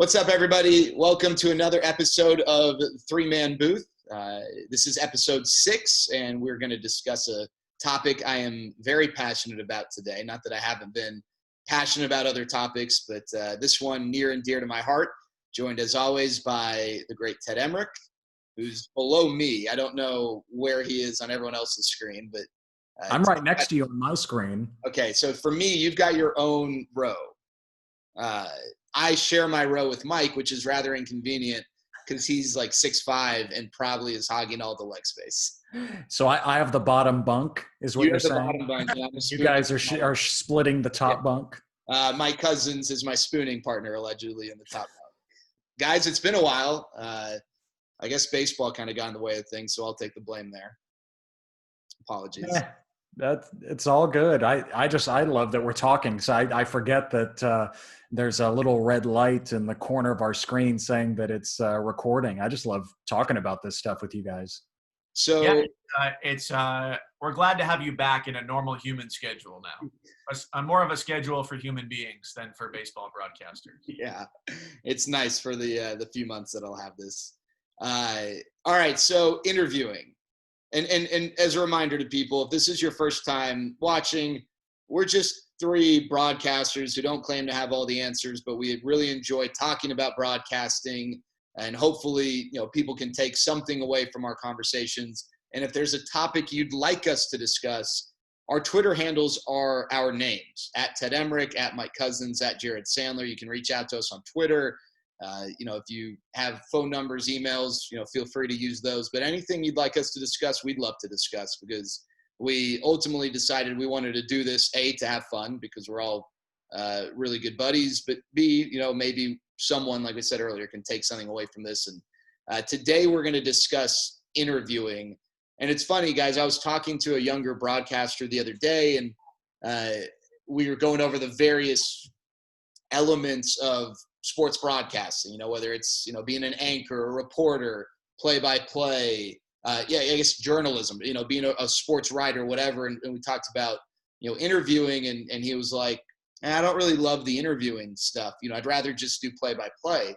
What's up, everybody? Welcome to another episode of Three Man Booth. This is episode 6, and we're going to discuss a topic I am very passionate about today. Not that I haven't been passionate about other topics, but this one near and dear to my heart. Joined, as always, by the great Ted Emrich, who's below me. I don't know where he is on everyone else's screen, but I'm right next to you on my screen. Okay, so for me, you've got your own row. I share my row with Mike, which is rather inconvenient because he's like 6'5" and probably is hogging all the leg space. So I have the bottom bunk, is what you're saying? The bottom bunk. Yeah, you guys are splitting the top bunk. My Couzens is my spooning partner, allegedly, in the top bunk. Guys, it's been a while. I guess baseball kind of got in the way of things, so I'll take the blame there. Apologies. Yeah, it's all good. I love that we're talking. So I forget that there's a little red light in the corner of our screen saying that it's recording. I just love talking about this stuff with you guys. So yeah, we're glad to have you back in a normal human schedule now. On more of a schedule for human beings than for baseball broadcasters. Yeah, it's nice for the few months that I'll have this. All right, so interviewing. And as a reminder to people, if this is your first time watching, we're just 3 broadcasters who don't claim to have all the answers, but we really enjoy talking about broadcasting, and hopefully, people can take something away from our conversations. And if there's a topic you'd like us to discuss, our Twitter handles are our names, at Ted Emrich, at Mike Couzens, at Jared Sandler. You can reach out to us on Twitter. If you have phone numbers, emails, feel free to use those. But anything you'd like us to discuss, we'd love to discuss, because we ultimately decided we wanted to do this, A, to have fun, because we're all really good buddies, but B, maybe someone, like I said earlier, can take something away from this. And today we're going to discuss interviewing. And it's funny, guys, I was talking to a younger broadcaster the other day, and we were going over the various elements of sports broadcasting, whether it's, being an anchor, a reporter, play-by-play, I guess journalism, being a sports writer, whatever. And we talked about, interviewing, and he was like, I don't really love the interviewing stuff. I'd rather just do play-by-play.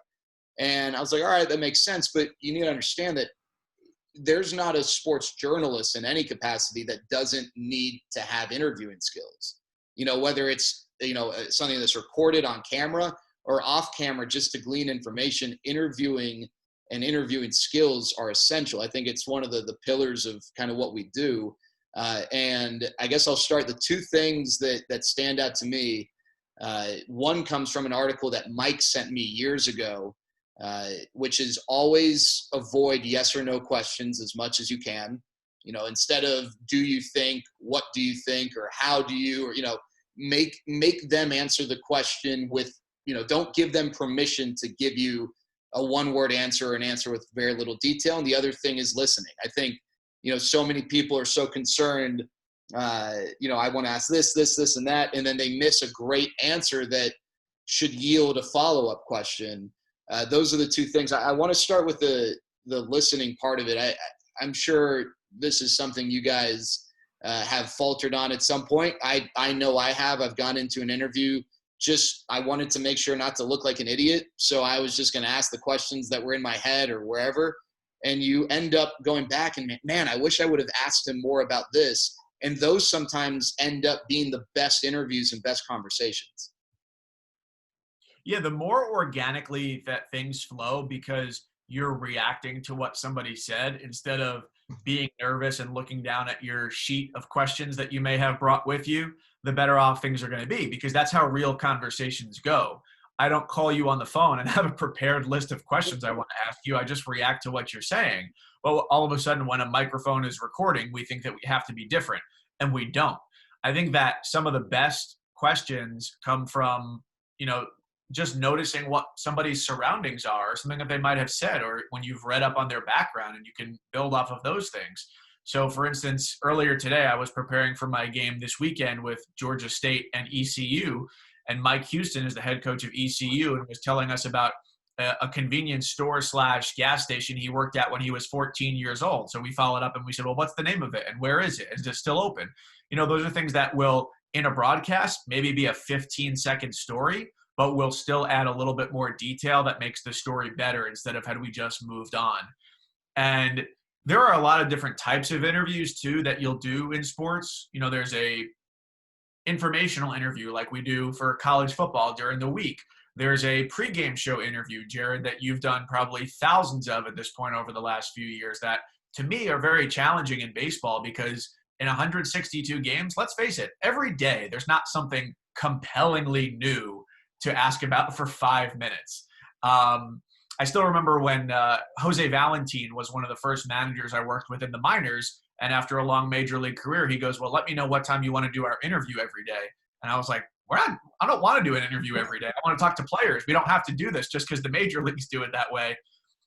And I was like, all right, that makes sense. But you need to understand that there's not a sports journalist in any capacity that doesn't need to have interviewing skills, whether it's, something that's recorded on camera or off camera, just to glean information. Interviewing and interviewing skills are essential. I think it's one of the pillars of kind of what we do. And I guess I'll start. The 2 things that stand out to me. One comes from an article that Mike sent me years ago, which is always avoid yes or no questions as much as you can. Instead of do you think, what do you think, or how do you, or, make them answer the question with, don't give them permission to give you a 1-word answer or an answer with very little detail. And the other thing is listening. I think, so many people are so concerned, I want to ask this, and that, and then they miss a great answer that should yield a follow-up question. Those are the 2 things. I want to start with the listening part of it. I'm sure this is something you guys have faltered on at some point. I know I have. I've gone into an interview, I wanted to make sure not to look like an idiot. So I was just going to ask the questions that were in my head or wherever. And you end up going back and, man, I wish I would have asked him more about this. And those sometimes end up being the best interviews and best conversations. Yeah, the more organically that things flow, because you're reacting to what somebody said instead of being nervous and looking down at your sheet of questions that you may have brought with you, the better off things are going to be, because that's how real conversations go. I don't call you on the phone and have a prepared list of questions I want to ask you. I just react to what you're saying. Well, all of a sudden, when a microphone is recording, we think that we have to be different, and we don't. I think that some of the best questions come from, just noticing what somebody's surroundings are, or something that they might have said, or when you've read up on their background, and you can build off of those things. So, for instance, earlier today, I was preparing for my game this weekend with Georgia State and ECU, and Mike Houston is the head coach of ECU and was telling us about a convenience store / gas station he worked at when he was 14 years old. So we followed up and we said, well, what's the name of it? And where is it? Is it still open? Those are things that will, in a broadcast, maybe be a 15-second story, but we'll still add a little bit more detail that makes the story better instead of had we just moved on. And there are a lot of different types of interviews too that you'll do in sports. You know, there's a informational interview like we do for college football during the week. There's a pregame show interview, Jared, that you've done probably thousands of at this point over the last few years that to me are very challenging in baseball because in 162 games, let's face it, every day there's not something compellingly new to ask about for 5 minutes. I still remember when Jose Valentin was one of the first managers I worked with in the minors. And after a long major league career, he goes, well, let me know what time you want to do our interview every day. And I was like, I don't want to do an interview every day. I want to talk to players. We don't have to do this just because the major leagues do it that way.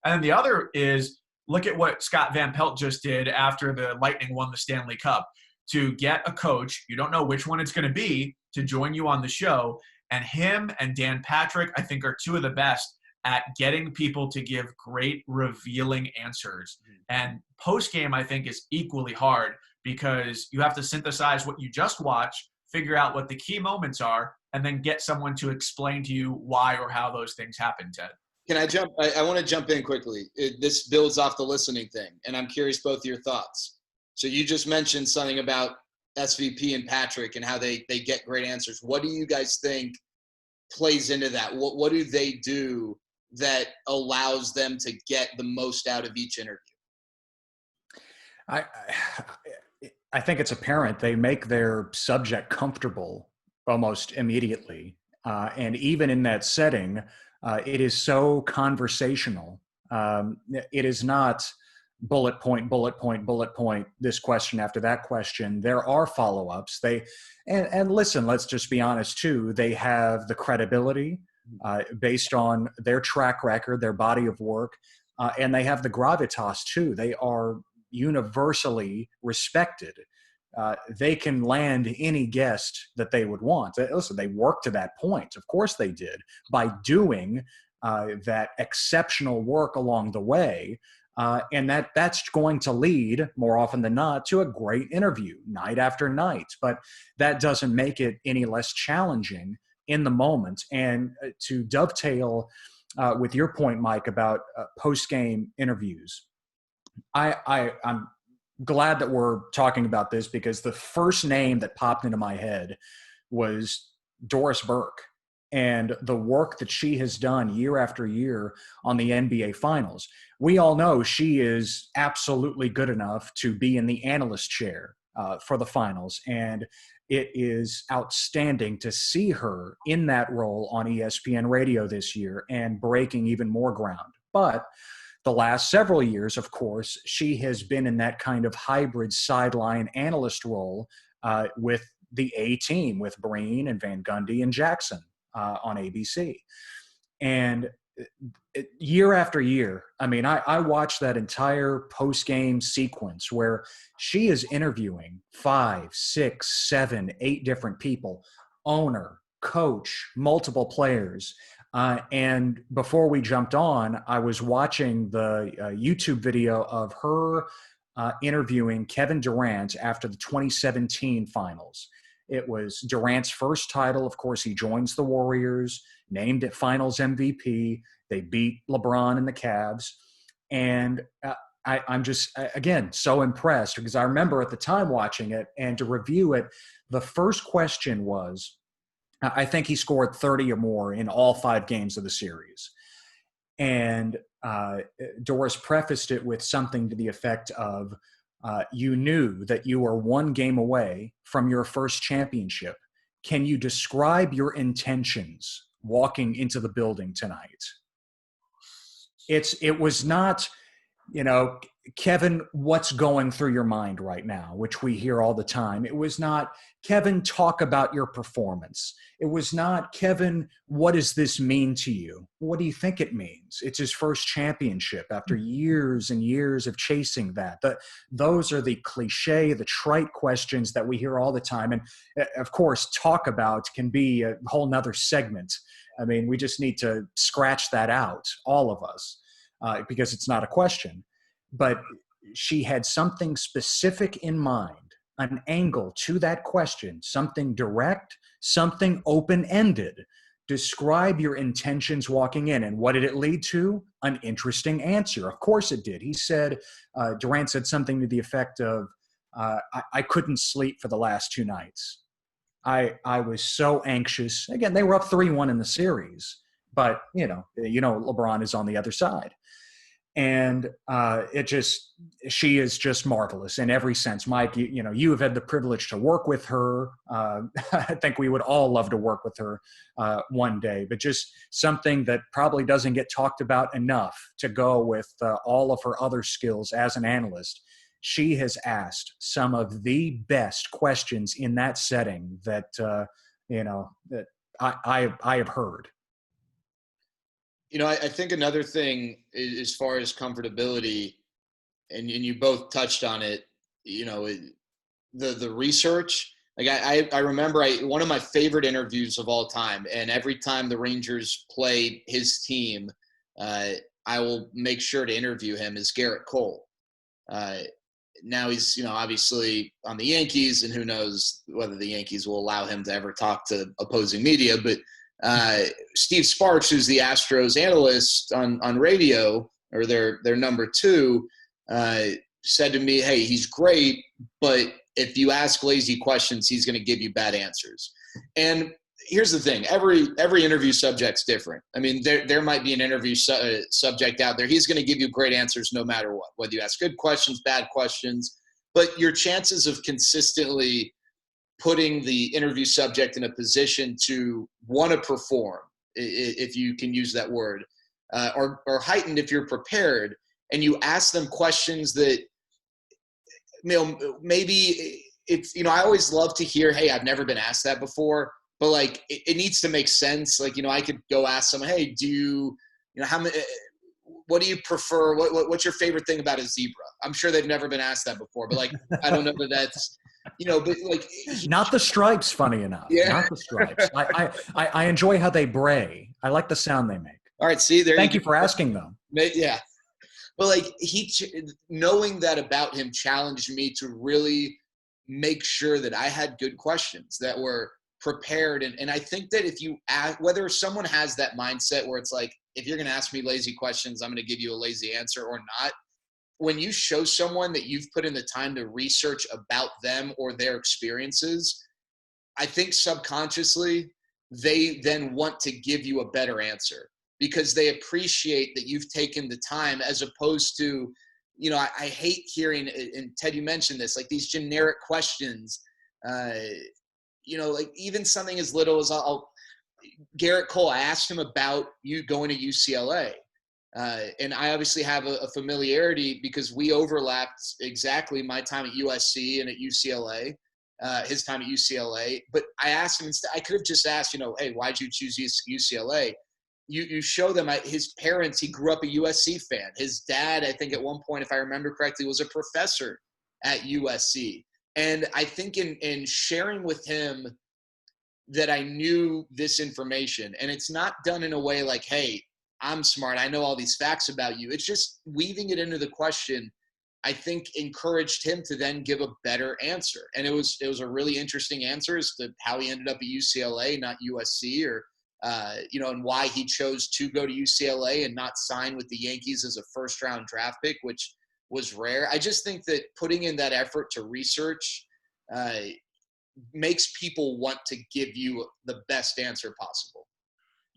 And then the other is look at what Scott Van Pelt just did after the Lightning won the Stanley Cup to get a coach, you don't know which one it's going to be, to join you on the show. And him and Dan Patrick, I think, are two of the best at getting people to give great revealing answers. And post-game, I think, is equally hard because you have to synthesize what you just watched, figure out what the key moments are, and then get someone to explain to you why or how those things happen, Ted. Can I jump? I want to jump in quickly. This builds off the listening thing, and I'm curious both of your thoughts. So you just mentioned something about SVP and Patrick and how they get great answers. What do you guys think plays into that? What do they do that allows them to get the most out of each interview? I think it's apparent they make their subject comfortable almost immediately. And even in that setting, it is so conversational. It is not bullet point, bullet point, bullet point, this question after that question. There are follow-ups. And listen, let's just be honest too, they have the credibility based on their track record, their body of work, and they have the gravitas too. They are universally respected. They can land any guest that they would want. Listen, they worked to that point. Of course they did by doing that exceptional work along the way. And that's going to lead more often than not to a great interview night after night. But that doesn't make it any less challenging in the moment. And to dovetail with your point, Mike, about post-game interviews, I'm glad that we're talking about this because the first name that popped into my head was Doris Burke and the work that she has done year after year on the NBA Finals. We all know she is absolutely good enough to be in the analyst chair for the Finals, and it is outstanding to see her in that role on ESPN Radio this year and breaking even more ground. But the last several years, of course, she has been in that kind of hybrid sideline analyst role with the A-team, with Breen and Van Gundy and Jackson on ABC. And year after year, I mean, I watched that entire post-game sequence where she is interviewing 5, 6, 7, 8 different people, owner, coach, multiple players. And before we jumped on, I was watching the YouTube video of her interviewing Kevin Durant after the 2017 finals. It was Durant's first title. Of course, he joins the Warriors, named it Finals MVP. They beat LeBron and the Cavs. And I'm just, again, so impressed because I remember at the time watching it, and to review it, the first question was, I think he scored 30 or more in all 5 games of the series. And Doris prefaced it with something to the effect of, you knew that you were 1 game away from your first championship. Can you describe your intentions walking into the building tonight? It was not, Kevin, what's going through your mind right now, which we hear all the time. It was not, Kevin, talk about your performance. It was not, Kevin, what does this mean to you? What do you think it means? It's his first championship after years and years of chasing that. Those are the cliche, the trite questions that we hear all the time. And of course, talk about can be a whole nother segment. I mean, we just need to scratch that out, all of us, because it's not a question. But she had something specific in mind, an angle to that question, something direct, something open-ended describe your intentions walking in. And what did it lead to? An interesting answer. Of course it did. He said, Durant said something to the effect of, I couldn't sleep for the last 2 nights. I was so anxious. Again, they were up 3-1 in the series, but LeBron is on the other side. And she is just marvelous in every sense. Mike, you have had the privilege to work with her. I think we would all love to work with her one day, but just something that probably doesn't get talked about enough to go with all of her other skills as an analyst. She has asked some of the best questions in that setting that I have heard. I think another thing is, as far as comfortability, and you both touched on it, the research. Like I remember one of my favorite interviews of all time, and every time the Rangers play his team, I will make sure to interview him, is Garrett Cole. Now he's, obviously on the Yankees, and who knows whether the Yankees will allow him to ever talk to opposing media, but Steve Sparks, who's the Astros analyst on radio, or their number 2, said to me, hey, he's great, but if you ask lazy questions, he's going to give you bad answers. And here's the thing. Every interview subject's different. I mean, there might be an interview subject out there. He's going to give you great answers no matter what, whether you ask good questions, bad questions. But your chances of consistently putting the interview subject in a position to want to perform, if you can use that word, are heightened if you're prepared and you ask them questions that, maybe it's, I always love to hear, hey, I've never been asked that before, but like, it needs to make sense. Like, I could go ask someone, hey, do you, what do you prefer? What's your favorite thing about a zebra? I'm sure they've never been asked that before, but like, I don't know that that's, but like, not the stripes, funny enough. Yeah. Not the stripes. I enjoy how they bray. I like the sound they make. All right. See, Thank you for asking them. Yeah. But like, knowing that about him challenged me to really make sure that I had good questions that were prepared. And I think that if you ask, whether someone has that mindset where it's like, if you're going to ask me lazy questions, I'm going to give you a lazy answer or not. When you show someone that you've put in the time to research about them or their experiences, I think subconsciously they then want to give you a better answer because they appreciate that you've taken the time, as opposed to, I hate hearing, and Ted, you mentioned this, like these generic questions, like even something as little as Garrett Cole, I asked him about you going to UCLA. And I obviously have a familiarity because we overlapped exactly my time at USC and at UCLA, his time at UCLA. But I asked him instead, I could have just asked, hey, why'd you choose UCLA? You show them his parents, he grew up a USC fan. His dad, I think at one point, if I remember correctly, was a professor at USC. And I think in sharing with him that I knew this information, and it's not done in a way like, hey, I'm smart, I know all these facts about you. It's just weaving it into the question, I think encouraged him to then give a better answer. And it was a really interesting answer as to how he ended up at UCLA, not USC, or, and why he chose to go to UCLA and not sign with the Yankees as a first-round draft pick, which was rare. I just think that putting in that effort to research makes people want to give you the best answer possible.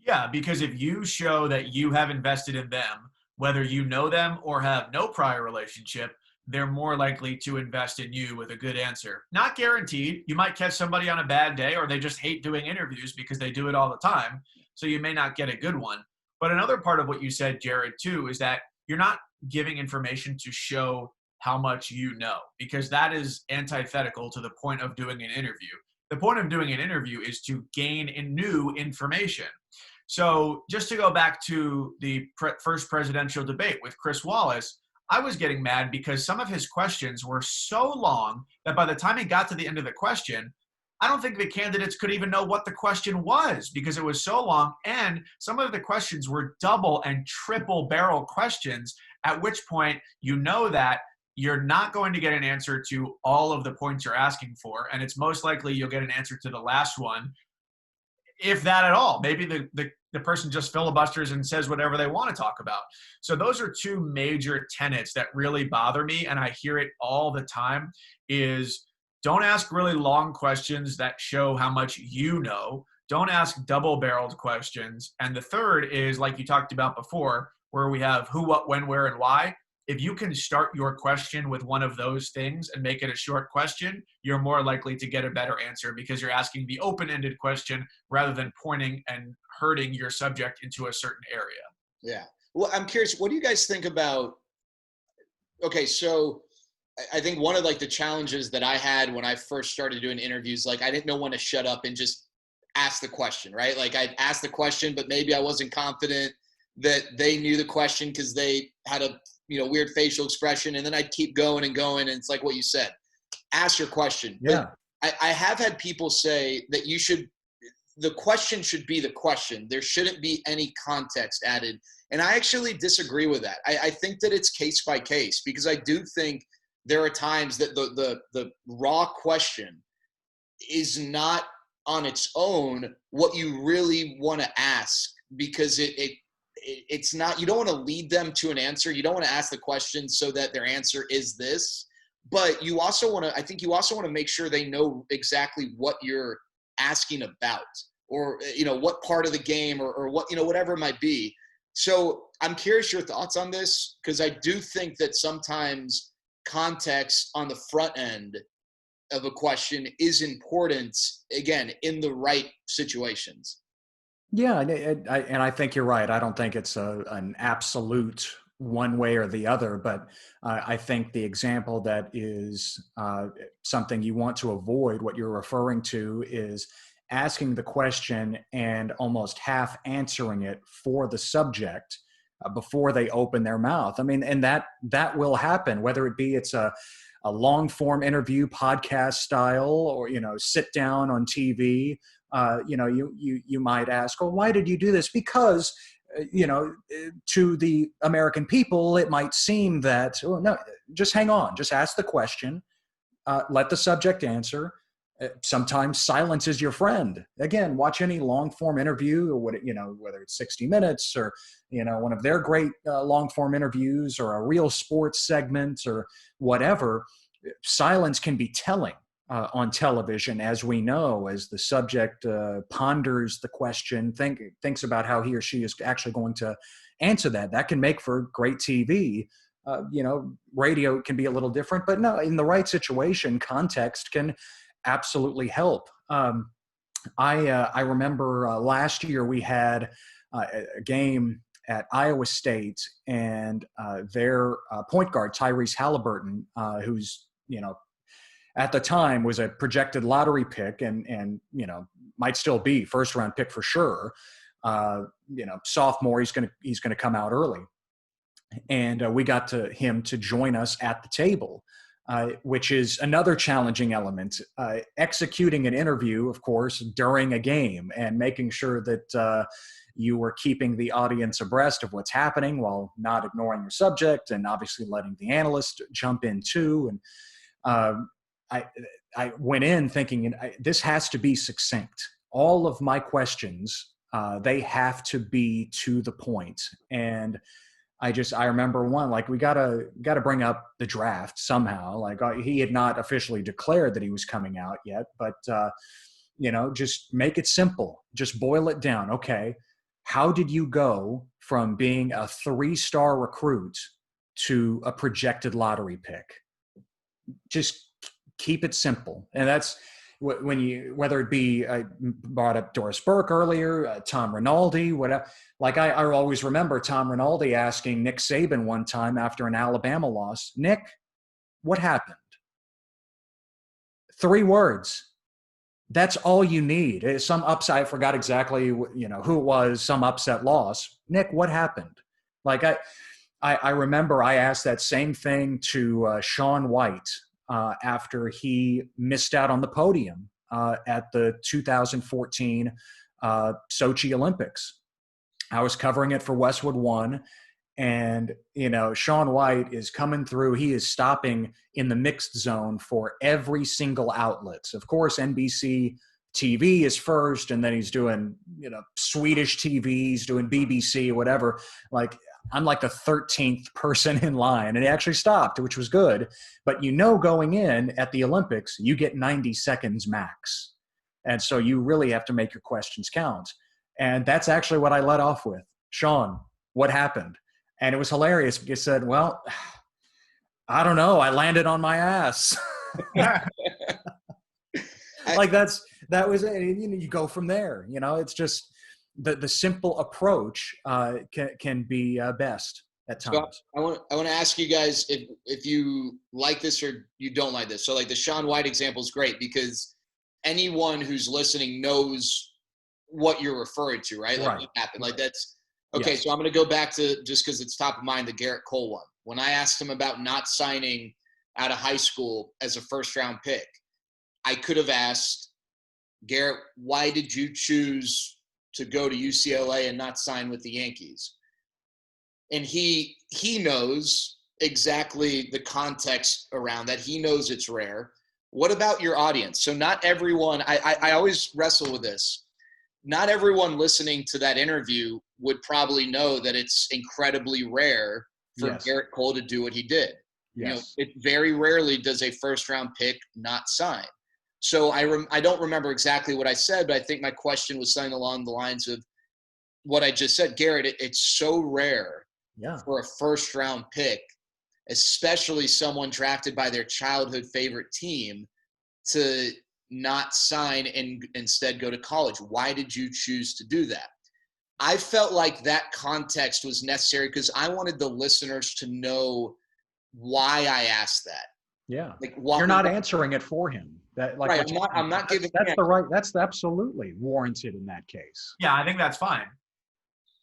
Yeah, because if you show that you have invested in them, whether you know them or have no prior relationship, they're more likely to invest in you with a good answer. Not guaranteed. You might catch somebody on a bad day, or they just hate doing interviews because they do it all the time. So you may not get a good one. But another part of what you said, Jared, too, is that you're not giving information to show how much you know, because that is antithetical to the point of doing an interview. The point of doing an interview is to gain new information. So just to go back to the first presidential debate with Chris Wallace, I was getting mad because some of his questions were so long that by the time he got to the end of the question, I don't think the candidates could even know what the question was because it was so long. And some of the questions were double and triple barrel questions, at which point you know that you're not going to get an answer to all of the points you're asking for. And it's most likely you'll get an answer to the last one. if that at all. Maybe the person just filibusters and says whatever they want to talk about. So those are two major tenets that really bother me, and I hear it all the time, is don't ask really long questions that show how much you know. Don't ask double-barreled questions. And the third is, like you talked about before, where we have who, what, when, where, and why. If you can start your question with one of those things and make it a short question, you're more likely to get a better answer because you're asking the open-ended question rather than pointing and hurting your subject into a certain area. Yeah. Well, I'm curious, what do you guys think about, okay, so I think one of like the challenges that I had when I first started doing interviews, like I didn't know when to shut up and just ask the question, right? Like I'd ask the question, but maybe I wasn't confident that they knew the question because they had a weird facial expression, and then I'd keep going and going. And it's like what you said, ask your question. Yeah. But I have had people say that the question should be the question. There shouldn't be any context added. And I actually disagree with that. I think that it's case by case, because I do think there are times that the raw question is not on its own what you really want to ask, because it's not, you don't want to lead them to an answer. You don't want to ask the question so that their answer is this, but you also want to make sure they know exactly what you're asking about, or, what part of the game or what, whatever it might be. So I'm curious your thoughts on this, because I do think that sometimes context on the front end of a question is important, again, in the right situations. Yeah, and I think you're right. I don't think it's an absolute one way or the other, but I think the example that is something you want to avoid, what you're referring to, is asking the question and almost half answering it for the subject before they open their mouth. I mean, and that will happen, whether it be it's a long form interview, podcast style, or, sit down on TV. You might ask, well, why did you do this? Because, to the American people, it might seem that, oh, no, just hang on, just ask the question, let the subject answer. Sometimes silence is your friend. Again, watch any long form interview, or whether it's 60 Minutes or, one of their great long form interviews, or a real sports segment or whatever. Silence can be telling on television, as we know, as the subject ponders the question, thinks about how he or she is actually going to answer that. That can make for great TV. Radio can be a little different, but no, in the right situation, context can absolutely help. I remember last year we had a game at Iowa State, and their point guard, Tyrese Halliburton, who's, at the time was a projected lottery pick and might still be first round pick for sure. Sophomore, he's going to come out early. And we got him to join us at the table, which is another challenging element. Executing an interview, of course, during a game, and making sure that you were keeping the audience abreast of what's happening while not ignoring your subject, and obviously letting the analyst jump in too. And I went in thinking, this has to be succinct. All of my questions, they have to be to the point. And I remember one, like, we gotta bring up the draft somehow. Like, he had not officially declared that he was coming out yet, but just make it simple. Just boil it down. Okay, how did you go from being a 3-star recruit to a projected lottery pick? Just keep it simple. And that's whether it be, I brought up Doris Burke earlier, Tom Rinaldi, whatever. Like, I always remember Tom Rinaldi asking Nick Saban one time after an Alabama loss, Nick, what happened? 3 words. That's all you need. It's some upset. I forgot exactly, who it was, some upset loss. Nick, what happened? Like, I remember I asked that same thing to Shaun White after he missed out on the podium at the 2014 Sochi Olympics. I was covering it for Westwood One, and Shaun White is coming through. He is stopping in the mixed zone for every single outlet. Of course, NBC TV is first, and then he's doing, Swedish TV, he's doing BBC, whatever. Like, I'm like the 13th person in line, and he actually stopped, which was good. But going in at the Olympics, you get 90 seconds max. And so you really have to make your questions count. And that's actually what I led off with. Sean, what happened? And it was hilarious. He said, well, I don't know. I landed on my ass. Like that was it. You go from there. It's just the simple approach can be best at times. So I want to ask you guys if you like this or you don't like this. So like the Shaun White example is great because anyone who's listening knows what you're referring to, right? Like right. what happened. Like that's okay. Yes. So I'm going to go back to, just because it's top of mind, the Garrett Cole one. When I asked him about not signing out of high school as a first round pick, I could have asked, Garrett, why did you choose to go to UCLA and not sign with the Yankees? And he knows exactly the context around that. He knows it's rare. What about your audience? So not everyone, I always wrestle with this. Not everyone listening to that interview would probably know that it's incredibly rare for yes. Garrett Cole to do what he did. Yes. It very rarely does a first round pick not sign. So I don't remember exactly what I said, but I think my question was something along the lines of what I just said. Garrett, it's so rare for a first round pick, especially someone drafted by their childhood favorite team, to not sign and instead go to college. Why did you choose to do that? I felt like that context was necessary because I wanted the listeners to know why I asked that. Yeah. Like, you're not answering it for him. That, like, right. I'm not giving. That's absolutely warranted in that case. Yeah, I think that's fine.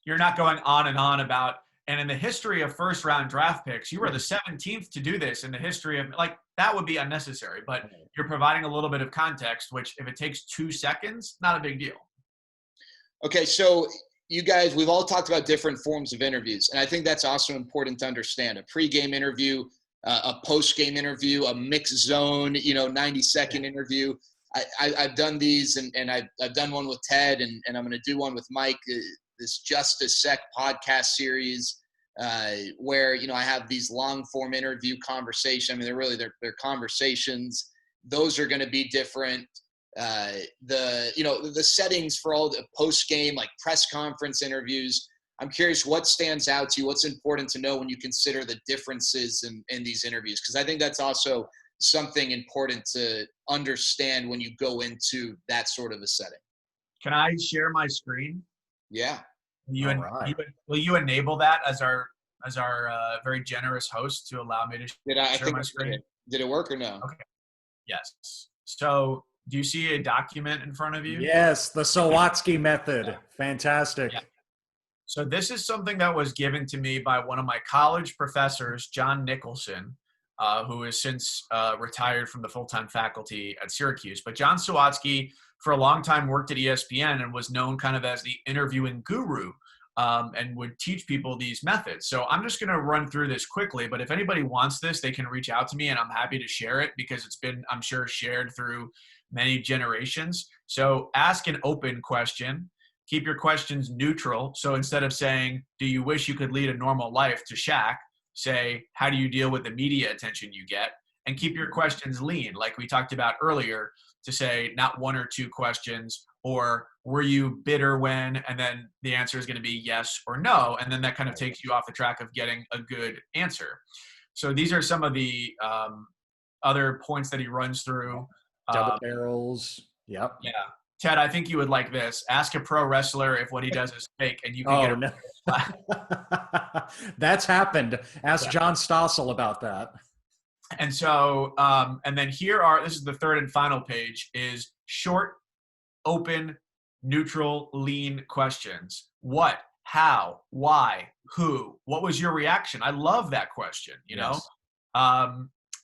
You're not going on and on about, and in the history of first round draft picks, you were the 17th to do this in the history of, like, that would be unnecessary, but you're providing a little bit of context, which if it takes 2 seconds, not a big deal. Okay. So you guys, we've all talked about different forms of interviews, and I think that's also important to understand. A pregame interview, a post-game interview, a mixed zone, 90-second interview. I've done these, and I've done one with Ted, and I'm going to do one with Mike, this Just a Sec podcast series, where, I have these long-form interview conversations. I mean, they're conversations. Those are going to be different. The settings for all the post-game, like press conference interviews, I'm curious what stands out to you, what's important to know when you consider the differences in these interviews, because I think that's also something important to understand when you go into that sort of a setting. Can I share my screen? Yeah. Will you enable that as our very generous host to allow me to share my screen? Did it work or no? Okay. Yes. So do you see a document in front of you? Yes, the Sawatsky method. Fantastic. Yeah. So this is something that was given to me by one of my college professors, John Nicholson, who has since retired from the full-time faculty at Syracuse. But John Sawatsky, for a long time, worked at ESPN and was known kind of as the interviewing guru, and would teach people these methods. So I'm just going to run through this quickly, but if anybody wants this, they can reach out to me, and I'm happy to share it because it's been, I'm sure, shared through many generations. So ask an open question. Keep your questions neutral. So instead of saying, do you wish you could lead a normal life, to Shaq, say, how do you deal with the media attention you get? And keep your questions lean, like we talked about earlier, to say not 1 or 2 questions, or were you bitter when, and then the answer is going to be yes or no. And then that kind of takes you off the track of getting a good answer. So these are some of the other points that he runs through. Double barrels. Yep. Yeah. Ted, I think you would like this. Ask a pro wrestler if what he does is fake, and you can get no. That's happened. Ask John Stossel about that. And so, and then this is the third and final page, is short, open, neutral, lean questions. What, how, why, who, what was your reaction? I love that question, you know?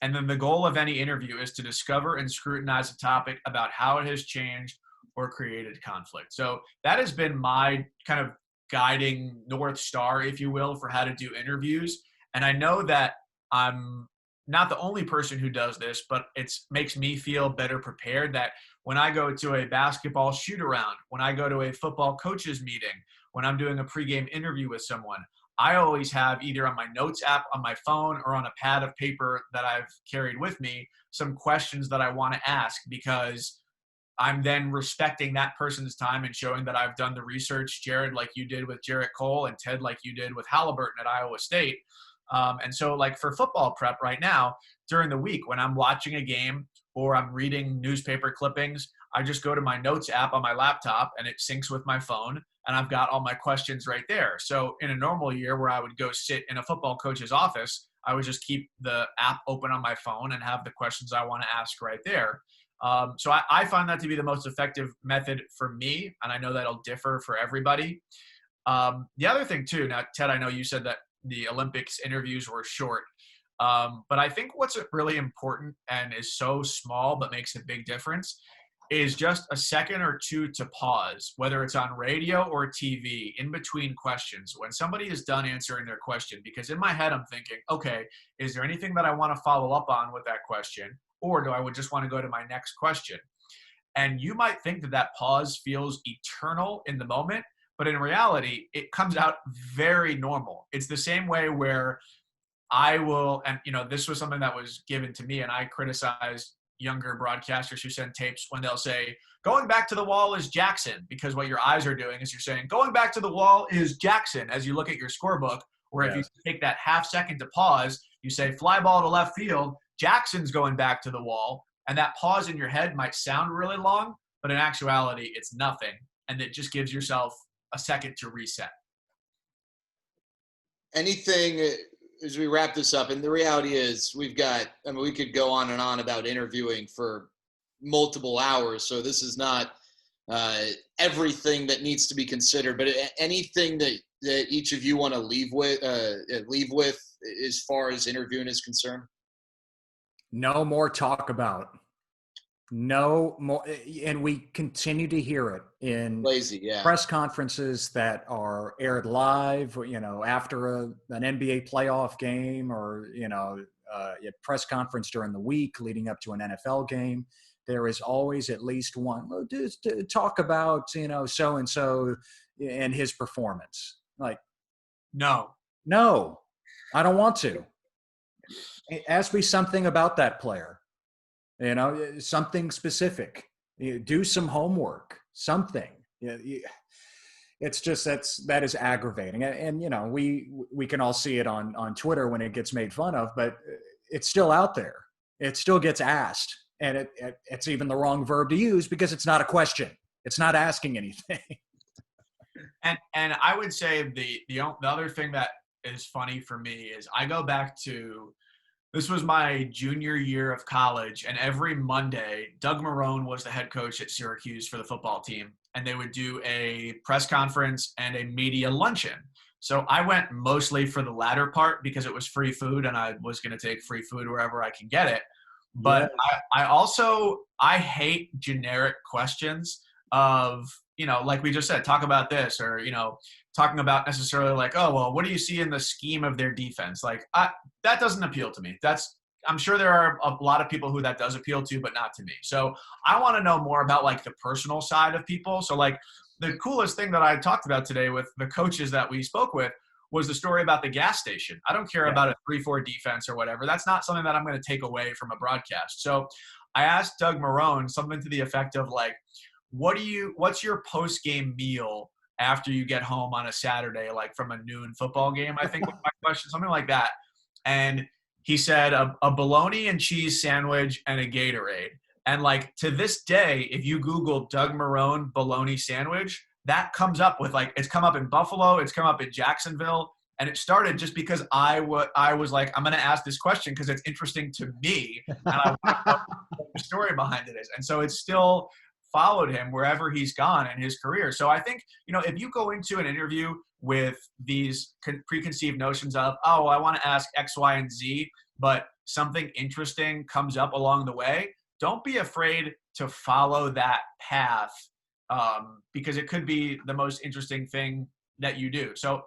And then the goal of any interview is to discover and scrutinize a topic about how it has changed or created conflict. So that has been my kind of guiding North Star, if you will, for how to do interviews. And I know that I'm not the only person who does this, but it makes me feel better prepared that when I go to a basketball shoot around, when I go to a football coaches meeting, when I'm doing a pregame interview with someone, I always have either on my notes app on my phone or on a pad of paper that I've carried with me some questions that I want to ask, because I'm then respecting that person's time and showing that I've done the research, Jared, like you did with Jarrett Cole, and Ted, like you did with Halliburton at Iowa State. And so, like, for football prep right now, during the week, when I'm watching a game or I'm reading newspaper clippings, I just go to my notes app on my laptop and it syncs with my phone, and I've got all my questions right there. So in a normal year where I would go sit in a football coach's office, I would just keep the app open on my phone and have the questions I want to ask right there. So I find that to be the most effective method for me, and I know that'll differ for everybody. The other thing too, now Ted, I know you said that the Olympics interviews were short, but I think what's really important and is so small but makes a big difference is just a second or two to pause, whether it's on radio or TV, in between questions, when somebody is done answering their question. Because in my head, I'm thinking, okay, is there anything that I want to follow up on with that question? Or do I just want to go to my next question? And you might think that that pause feels eternal in the moment, but in reality, it comes out very normal. It's the same way where I will, and this was something that was given to me, and I criticized younger broadcasters who send tapes when they'll say, going back to the wall is Jackson, because what your eyes are doing is you're saying, going back to the wall is Jackson as you look at your scorebook. Where if you take that half second to pause, you say, fly ball to left field, Jackson's going back to the wall. And that pause in your head might sound really long, but in actuality, it's nothing. And it just gives yourself a second to reset. Anything as we wrap this up, and the reality is we could go on and on about interviewing for multiple hours. So this is not everything that needs to be considered, but anything that each of you want to leave with as far as interviewing is concerned? No more talk about. No more. And we continue to hear it in press conferences that are aired live, after an NBA playoff game, or, a press conference during the week leading up to an NFL game. There is always at least one to talk about, so-and-so and his performance. Like, no, I don't want to. Ask me something about that player, something specific. Do some homework, something. It's just that is aggravating. And we can all see it on Twitter when it gets made fun of, but it's still out there. It still gets asked. And it's even the wrong verb to use, because it's not a question. It's not asking anything. And I would say the other thing that is funny for me is I go back to, this was my junior year of college, and every Monday, Doug Marrone was the head coach at Syracuse for the football team, and they would do a press conference and a media luncheon. So I went mostly for the latter part because it was free food, and I was going to take free food wherever I can get it. But yeah. I hate generic questions of, like we just said, talk about this, or, talking about necessarily like, oh, well, what do you see in the scheme of their defense? Like, that doesn't appeal to me. I'm sure there are a lot of people who that does appeal to, but not to me. So I want to know more about like the personal side of people. So like the coolest thing that I talked about today with the coaches that we spoke with was the story about the gas station. I don't care about a 3-4 defense or whatever. That's not something that I'm going to take away from a broadcast. So I asked Doug Marrone something to the effect of like, what's your post-game meal after you get home on a Saturday, like from a noon football game, I think was my question, something like that. And he said a bologna and cheese sandwich and a Gatorade. And like to this day, if you Google Doug Marrone bologna sandwich, that comes up with like, it's come up in Buffalo, it's come up in Jacksonville. And it started just because I was like, I'm going to ask this question because it's interesting to me. And I want to know what the story behind it is. And so it's still followed him wherever he's gone in his career. So I think, if you go into an interview with these preconceived notions of, oh, I want to ask X, Y, and Z, but something interesting comes up along the way, don't be afraid to follow that path, because it could be the most interesting thing that you do. So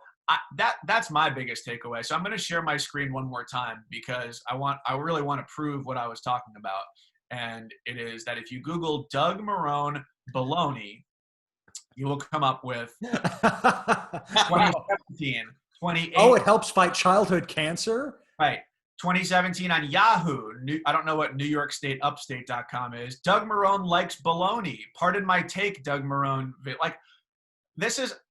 that's my biggest takeaway. So I'm going to share my screen one more time because I really want to prove what I was talking about. And it is that if you Google Doug Marrone baloney, you will come up with 2017, 2018. Oh, it helps fight childhood cancer? Right. 2017 on Yahoo. I don't know what NewYorkStateUpstate.com is. Doug Marrone likes baloney. Pardon my take, Doug Marrone. Like,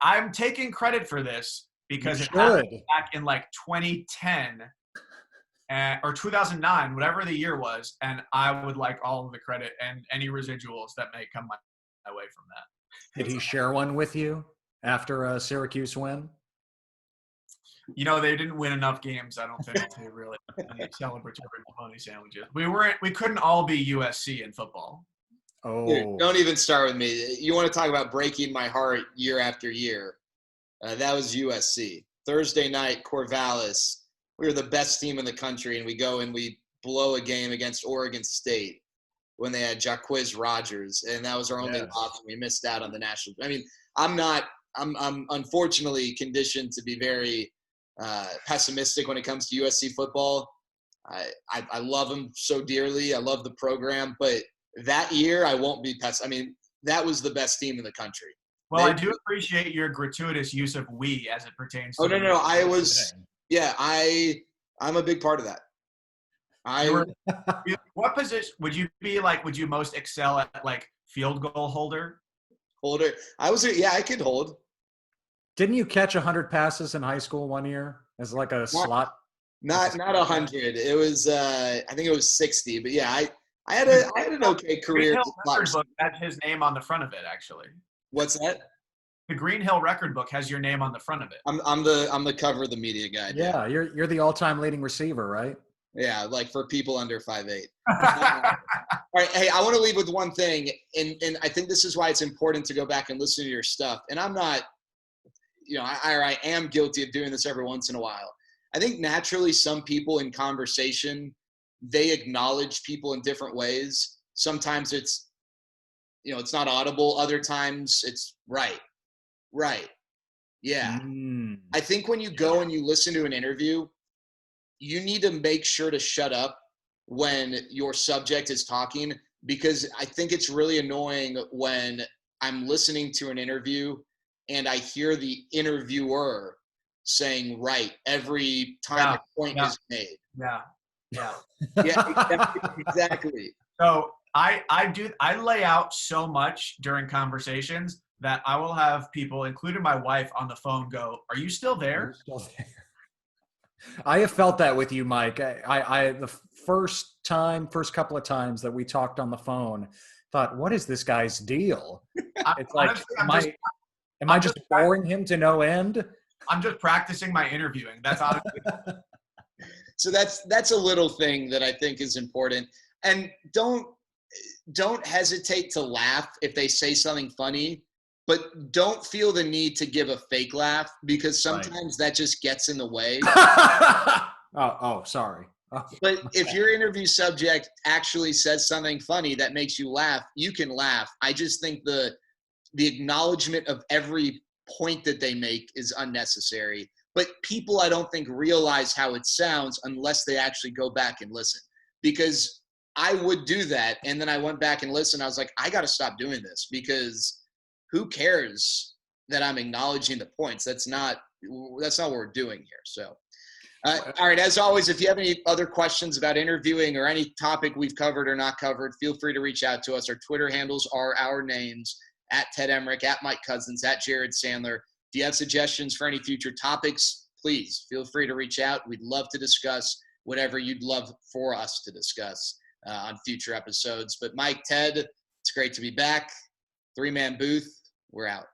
I'm taking credit for this because it happened back in like 2010 or 2009, whatever the year was, and I would like all of the credit and any residuals that may come my way from that. Did he share one with you after a Syracuse win? You know, they didn't win enough games, I don't think, to really celebratory bologna sandwiches. We couldn't all be USC in football. Oh, dude, don't even start with me. You want to talk about breaking my heart year after year? That was USC. Thursday night, Corvallis. We were the best team in the country, and we go and we blow a game against Oregon State when they had Jacquizz Rodgers, and that was our only loss. We missed out on the national. I mean, I'm unfortunately conditioned to be very pessimistic when it comes to USC football. I love them so dearly. I love the program, but that year I won't be I mean, that was the best team in the country. Well, I do appreciate your gratuitous use of "we" as it pertains to. Oh no! I was I'm a big part of that. What position would you be like? Would you most excel at, like, field goal holder? I could hold. Didn't you catch 100 passes in high school one year as like a slot? Not 100. It was I think it was 60. But yeah, I had an okay career. Green Hill record book has his name on the front of it, actually. What's that? The Green Hill record book has your name on the front of it. I'm the cover of the media guide. Yeah, you're the all-time leading receiver, right? Yeah, like for people under 5'8". All right, hey, I want to leave with one thing, and I think this is why it's important to go back and listen to your stuff. And I'm not, I am guilty of doing this every once in a while. I think naturally some people in conversation, they acknowledge people in different ways. Sometimes it's, it's not audible. Other times it's right. Yeah. I think when you go and you listen to an interview, you need to make sure to shut up when your subject is talking, because I think it's really annoying when I'm listening to an interview and I hear the interviewer saying right every time a point is made. Yeah, exactly. So I lay out so much during conversations that I will have people, including my wife, on the phone go, "Are you still there?" I have felt that with you, Mike. I the first couple of times that we talked on the phone, thought, what is this guy's deal? It's like, honestly, am I just boring him to no end? I'm just practicing my interviewing. That's honestly. So that's a little thing that I think is important. And don't hesitate to laugh if they say something funny, but don't feel the need to give a fake laugh, because sometimes that just gets in the way. Sorry. Oh. But if your interview subject actually says something funny that makes you laugh, you can laugh. I just think the acknowledgement of every point that they make is unnecessary. But people, I don't think, realize how it sounds unless they actually go back and listen. Because I would do that, and then I went back and listened. I was like, I got to stop doing this, because who cares that I'm acknowledging the points? That's not what we're doing here. So, all right. As always, if you have any other questions about interviewing or any topic we've covered or not covered, feel free to reach out to us. Our Twitter handles are our names, at Ted Emrich, at Mike Couzens, at Jared Sandler. If you have suggestions for any future topics, please feel free to reach out. We'd love to discuss whatever you'd love for us to discuss on future episodes. But Mike, Ted, it's great to be back. Three-man booth. We're out.